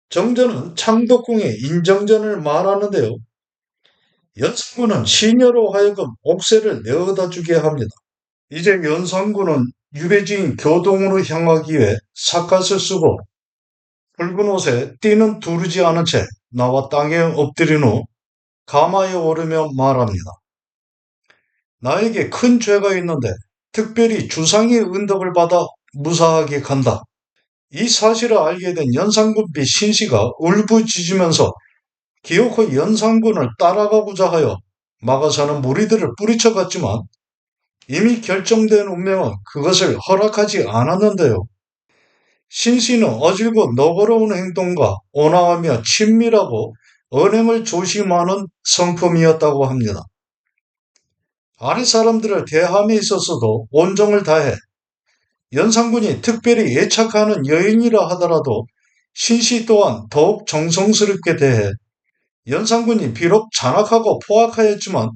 정전은 창덕궁의 인정전을 말하는데요. 연산군은 시녀로 하여금 옥새를 내어다 주게 합니다. 이제 연산군은 유배지인 교동으로 향하기 위해 삿갓을 쓰고 붉은 옷에 띠는 두르지 않은 채 나와 땅에 엎드린 후 가마에 오르며 말합니다. 나에게 큰 죄가 있는데 특별히 주상의 은덕을 받아 무사하게 간다. 이 사실을 알게 된 연산군비 신씨가 울부짖으면서 기어코 연산군을 따라가고자 하여 막아서는 무리들을 뿌리쳐갔지만 이미 결정된 운명은 그것을 허락하지 않았는데요. 신씨는 어질고 너그러운 행동과 온화하며 친밀하고 언행을 조심하는 성품이었다고 합니다. 아랫 사람들을 대함에 있어서도 온정을 다해 연산군이 특별히 애착하는 여인이라 하더라도 신씨 또한 더욱 정성스럽게 대해 연산군이 비록 잔악하고 포악하였지만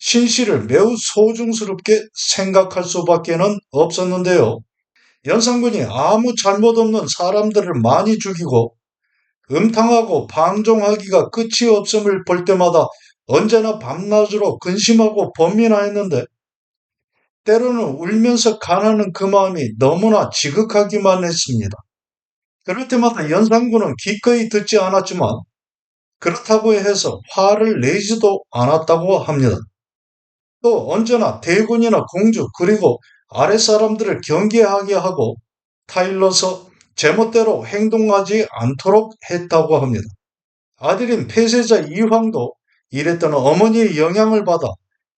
신씨를 매우 소중스럽게 생각할 수밖에는 없었는데요. 연산군이 아무 잘못 없는 사람들을 많이 죽이고 음탕하고 방종하기가 끝이 없음을 볼 때마다 언제나 밤낮으로 근심하고 범민하였는데 때로는 울면서 간하는 그 마음이 너무나 지극하기만 했습니다. 그럴 때마다 연산군은 기꺼이 듣지 않았지만 그렇다고 해서 화를 내지도 않았다고 합니다. 또 언제나 대군이나 공주 그리고 아랫사람들을 경계하게 하고 타일러서 제멋대로 행동하지 않도록 했다고 합니다. 아들인 폐세자 이황도 이랬던 어머니의 영향을 받아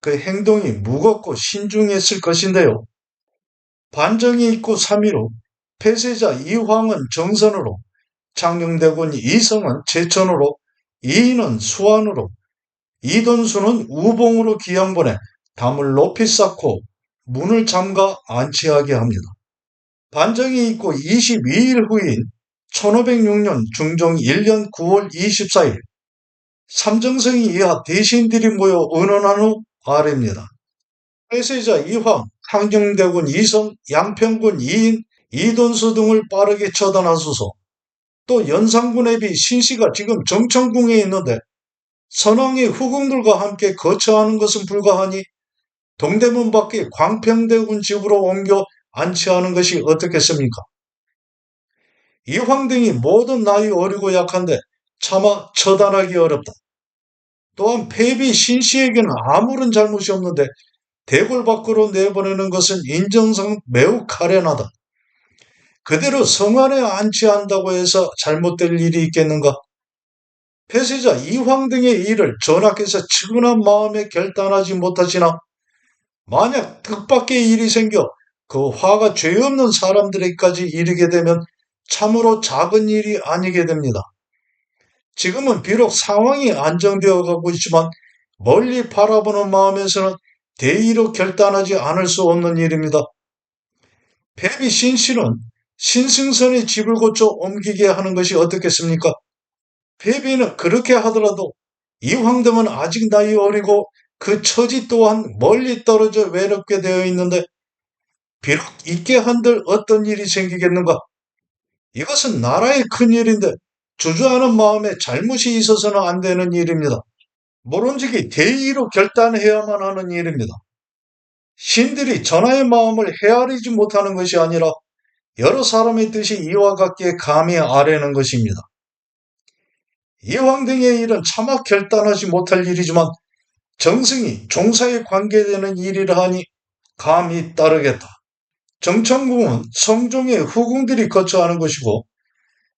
그 행동이 무겁고 신중했을 것인데요. 반정이 있고 3일 후 폐세자 이황은 정선으로, 창녕대군 이성은 제천으로, 이인은 수안으로, 이돈수는 우봉으로 기양 보내 담을 높이 쌓고 문을 잠가 안치하게 합니다. 반정이 있고 22일 후인 1506년 중종 1년 9월 24일 삼정성이 이하 대신들이 모여 의논한 후 아래입니다. 폐세자 이황, 창녕대군 이성, 양평군 이인, 이돈수 등을 빠르게 처단하소서. 또 연산군의 비 신씨가 지금 정천궁에 있는데 선왕의 후궁들과 함께 거처하는 것은 불가하니 동대문 밖에 광평대군 집으로 옮겨 안치하는 것이 어떻겠습니까? 이황 등이 모든 나이 어리고 약한데 차마 처단하기 어렵다. 또한 폐비 신씨에게는 아무런 잘못이 없는데 대궐 밖으로 내보내는 것은 인정상 매우 가련하다. 그대로 성안에 안치한다고 해서 잘못될 일이 있겠는가? 폐세자 이황 등의 일을 전하께서 측은한 마음에 결단하지 못하시나 만약 뜻밖의 일이 생겨 그 화가 죄 없는 사람들에게까지 이르게 되면 참으로 작은 일이 아니게 됩니다. 지금은 비록 상황이 안정되어 가고 있지만 멀리 바라보는 마음에서는 대의로 결단하지 않을 수 없는 일입니다. 폐비 신씨는 신승선의 집을 고쳐 옮기게 하는 것이 어떻겠습니까? 폐비는 그렇게 하더라도 이황 등은 아직 나이 어리고 그 처지 또한 멀리 떨어져 외롭게 되어 있는데 비록 있게 한들 어떤 일이 생기겠는가? 이것은 나라의 큰일인데 주저하는 마음에 잘못이 있어서는 안 되는 일입니다. 모론지기 대의로 결단해야만 하는 일입니다. 신들이 전하의 마음을 헤아리지 못하는 것이 아니라 여러 사람의 뜻이 이와 같기에 감히 아뢰는 것입니다. 이왕 등의 일은 차마 결단하지 못할 일이지만 정승이 종사에 관계되는 일이라 하니 감히 따르겠다. 정천궁은 성종의 후궁들이 거처하는 것이고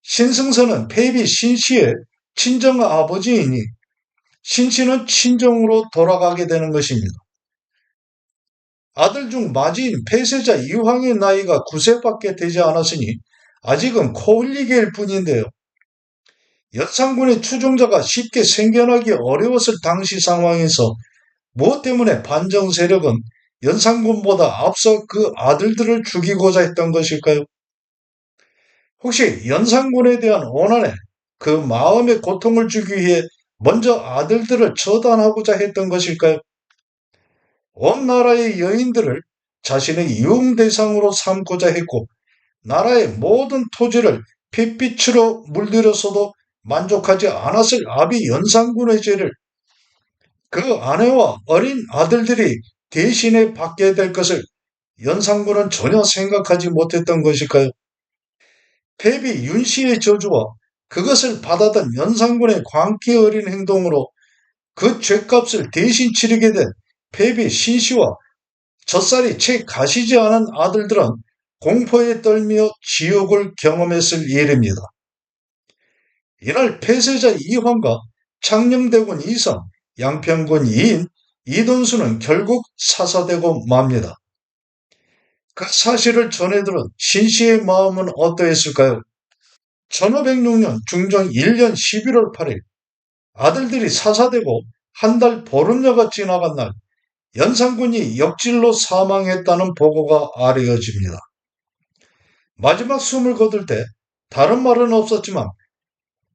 신승선은 폐비 신씨의 친정 아버지이니 신씨는 친정으로 돌아가게 되는 것입니다. 아들 중 맞이인 폐세자 이황의 나이가 9세밖에 되지 않았으니 아직은 코흘리개일 뿐인데요. 연산군의 추종자가 쉽게 생겨나기 어려웠을 당시 상황에서 무엇 때문에 반정 세력은 연산군보다 앞서 그 아들들을 죽이고자 했던 것일까요? 혹시 연산군에 대한 원한에 그 마음의 고통을 주기 위해 먼저 아들들을 처단하고자 했던 것일까요? 온 나라의 여인들을 자신의 유흥 대상으로 삼고자 했고 나라의 모든 토지를 핏빛으로 물들였어도 만족하지 않았을 아비 연산군의 죄를 그 아내와 어린 아들들이 대신에 받게 될 것을 연산군은 전혀 생각하지 못했던 것일까요? 폐비 윤씨의 저주와 그것을 받아든 연산군의 광기 어린 행동으로 그 죄값을 대신 치르게 된 폐비 신씨와 젖살이 채 가시지 않은 아들들은 공포에 떨며 지옥을 경험했을 일입니다. 이날 폐세자 이황과 창녕대군 이성, 양평군 이인, 이돈수는 결국 사사되고 맙니다. 그 사실을 전해들은 신씨의 마음은 어떠했을까요? 1506년 중종 1년 11월 8일 아들들이 사사되고 한 달 보름여가 지나간 날 연산군이 역질로 사망했다는 보고가 알려집니다. 마지막 숨을 거둘 때 다른 말은 없었지만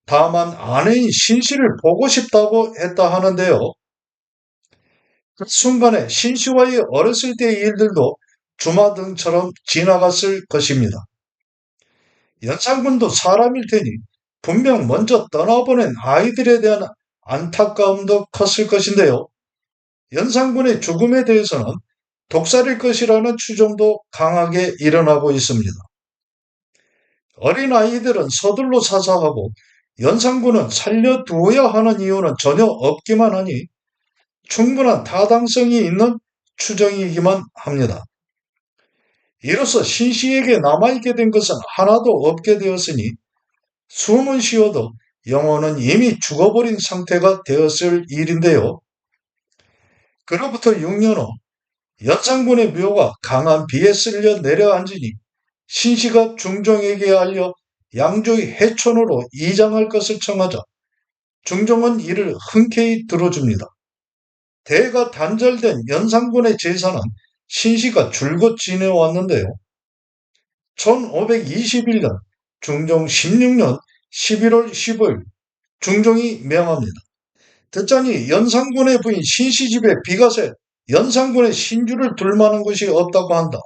다만 아내인 신씨를 보고 싶다고 했다 하는데요. 그 순간에 신씨와의 어렸을 때의 일들도 주마등처럼 지나갔을 것입니다. 연산군도 사람일 테니 분명 먼저 떠나보낸 아이들에 대한 안타까움도 컸을 것인데요. 연산군의 죽음에 대해서는 독살일 것이라는 추정도 강하게 일어나고 있습니다. 어린 아이들은 서둘러 사사하고 연산군은 살려두어야 하는 이유는 전혀 없기만 하니 충분한 타당성이 있는 추정이기만 합니다. 이로써 신씨에게 남아있게 된 것은 하나도 없게 되었으니 숨은 쉬어도 영혼은 이미 죽어버린 상태가 되었을 일인데요. 그로부터 6년 후 연산군의 묘가 강한 비에 쓸려 내려앉으니 신씨가 중종에게 알려 양조의 해촌으로 이장할 것을 청하자 중종은 이를 흔쾌히 들어줍니다. 대가 단절된 연산군의 제사는 신씨가 줄곧 지내왔는데요. 1521년 중종 16년 11월 15일 중종이 명합니다. 듣자니 연산군의 부인 신씨 집에 비가 새 연산군의 신주를 둘 만한 곳이 없다고 한다.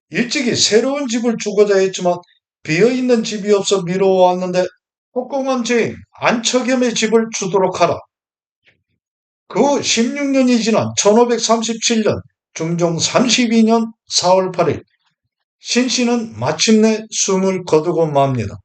일찍이 새로운 집을 주고자 했지만 비어있는 집이 없어 미뤄왔는데 국공원 죄인 안처겸의 집을 주도록 하라. 그 후 16년이 지난 1537년 중종 32년 4월 8일 신씨는 마침내 숨을 거두고 맙니다.